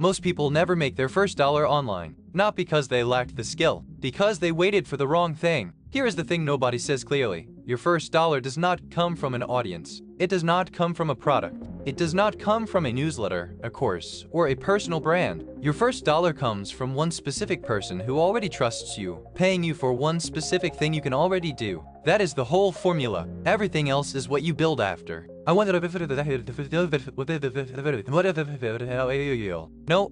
Most people never make their first dollar online, not because they lacked the skill, because they waited for the wrong thing. Here is the thing nobody says clearly. Your first dollar does not come from an audience. It does not come from a product. It does not come from a newsletter, a course, or a personal brand. Your first dollar comes from one specific person who already trusts you, paying you for one specific thing you can already do. That is the whole formula. Everything else is what you build after. No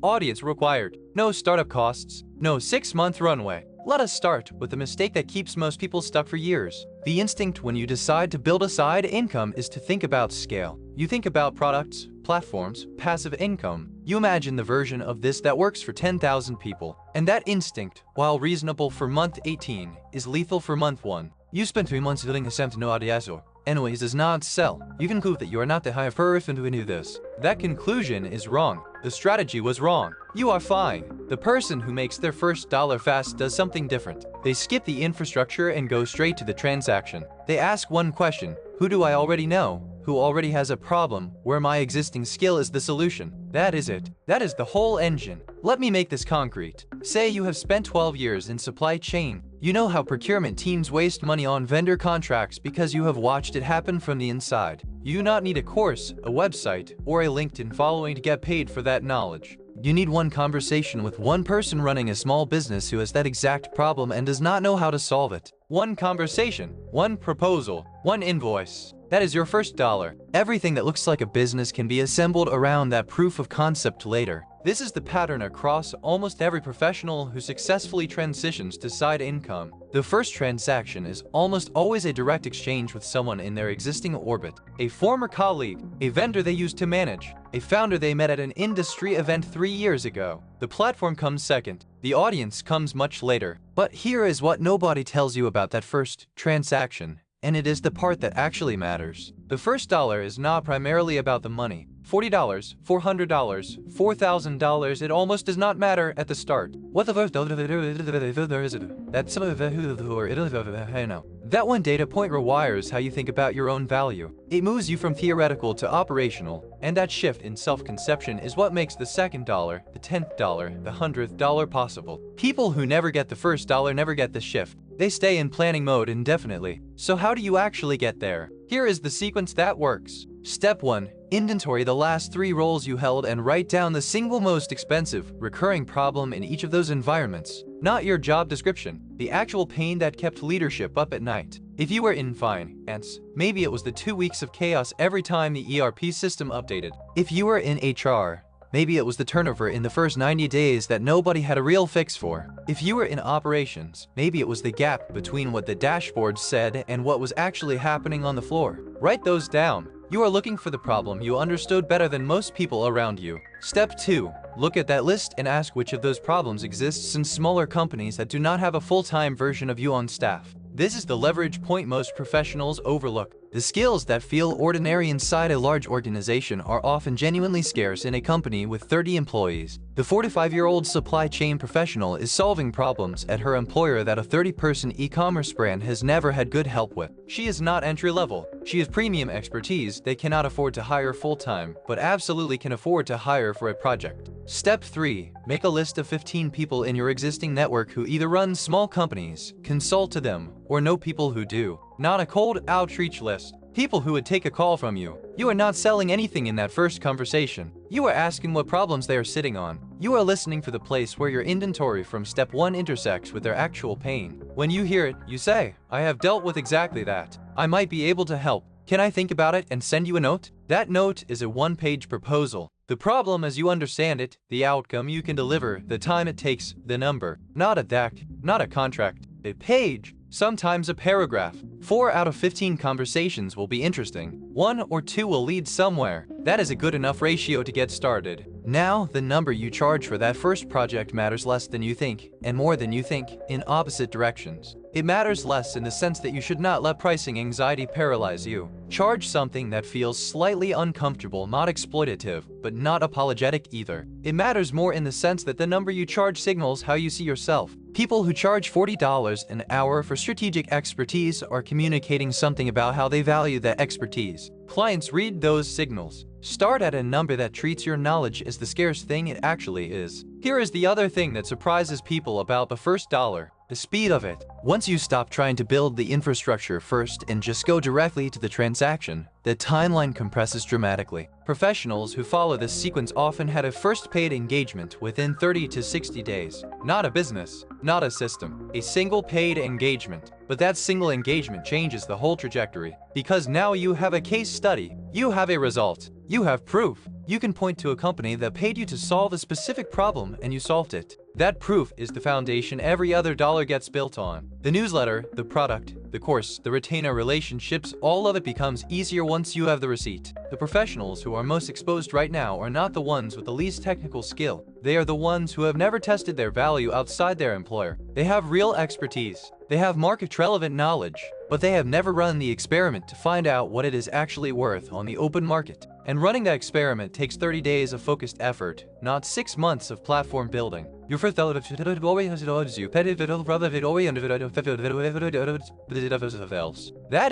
audience required. No startup costs. No 6-month runway. Let us start with the mistake that keeps most people stuck for years. The instinct when you decide to build a side income is to think about scale. You think about products, platforms, passive income. You imagine the version of this that works for 10,000 people. And that instinct, while reasonable for month 18, is lethal for month 1. You spend 3 months building a something no audience. Anyways, does not sell. You conclude that you are not the higher person to do this. That conclusion is wrong. The strategy was wrong. You are fine. The person who makes their first dollar fast does something different. They skip the infrastructure and go straight to the transaction. They ask one question: who do I already know? Who already has a problem where my existing skill is the solution? That is it. That is the whole engine. Let me make this concrete. Say you have spent 12 years in supply chain. You know how procurement teams waste money on vendor contracts because you have watched it happen from the inside. You do not need a course, a website, or a LinkedIn following to get paid for that knowledge. You need one conversation with one person running a small business who has that exact problem and does not know how to solve it. One conversation, one proposal, one invoice. That is your first dollar. Everything that looks like a business can be assembled around that proof of concept later. This is the pattern across almost every professional who successfully transitions to side income. The first transaction is almost always a direct exchange with someone in their existing orbit. A former colleague, a vendor they used to manage, a founder they met at an industry event 3 years ago. The platform comes second. The audience comes much later. But here is what nobody tells you about that first transaction. And it is the part that actually matters. The first dollar is not primarily about the money. $40, $400, $4,000, it almost does not matter at the start. What the first dollar is it? That's some of it. That one data point rewires how you think about your own value. It moves you from theoretical to operational, and that shift in self-conception is what makes the second dollar, the 10th dollar, the 100th dollar possible. People who never get the first dollar never get the shift. They stay in planning mode indefinitely. So how do you actually get there? Here is the sequence that works. Step 1. Inventory the last 3 roles you held and write down the single most expensive, recurring problem in each of those environments. Not your job description, the actual pain that kept leadership up at night. If you were in finance, maybe it was the 2 weeks of chaos every time the ERP system updated. If you were in HR, maybe it was the turnover in the first 90 days that nobody had a real fix for. If you were in operations, maybe it was the gap between what the dashboard said and what was actually happening on the floor. Write those down. You are looking for the problem you understood better than most people around you. Step 2. Look at that list and ask which of those problems exists in smaller companies that do not have a full-time version of you on staff. This is the leverage point most professionals overlook. The skills that feel ordinary inside a large organization are often genuinely scarce in a company with 30 employees. The 45-year-old supply chain professional is solving problems at her employer that a 30-person e-commerce brand has never had good help with. She is not entry-level. She has premium expertise they cannot afford to hire full-time, but absolutely can afford to hire for a project. Step 3. Make a list of 15 people in your existing network who either run small companies, consult to them, or know people who do. Not a cold outreach list. People who would take a call from you. You are not selling anything in that first conversation. You are asking what problems they are sitting on. You are listening for the place where your inventory from step 1 intersects with their actual pain. When you hear it, you say, I have dealt with exactly that. I might be able to help. Can I think about it and send you a note? That note is a 1-page proposal. The problem as you understand it, the outcome you can deliver, the time it takes, the number. Not a deck, not a contract, a page. Sometimes a paragraph. 4 out of 15 conversations will be interesting. 1 or 2 will lead somewhere. That is a good enough ratio to get started. Now, the number you charge for that first project matters less than you think, and more than you think, in opposite directions. It matters less in the sense that you should not let pricing anxiety paralyze you. Charge something that feels slightly uncomfortable, not exploitative, but not apologetic either. It matters more in the sense that the number you charge signals how you see yourself. People who charge $40 an hour for strategic expertise are communicating something about how they value that expertise. Clients read those signals. Start at a number that treats your knowledge as the scarce thing it actually is. Here is the other thing that surprises people about the first dollar: the speed of it. Once you stop trying to build the infrastructure first and just go directly to the transaction, the timeline compresses dramatically. Professionals who follow this sequence often had a first paid engagement within 30 to 60 days. Not a business, not a system, a single paid engagement. But that single engagement changes the whole trajectory, because now you have a case study, you have a result, you have proof. You can point to a company that paid you to solve a specific problem and you solved it. That proof is the foundation every other dollar gets built on. The newsletter, the product, the course, the retainer relationships, all of it becomes easier once you have the receipt. The professionals who are most exposed right now are not the ones with the least technical skill. They are the ones who have never tested their value outside their employer. They have real expertise. They have market-relevant knowledge, but they have never run the experiment to find out what it is actually worth on the open market. And running that experiment takes 30 days of focused effort, not 6 months of platform building. That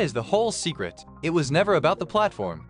is the whole secret. It was never about the platform.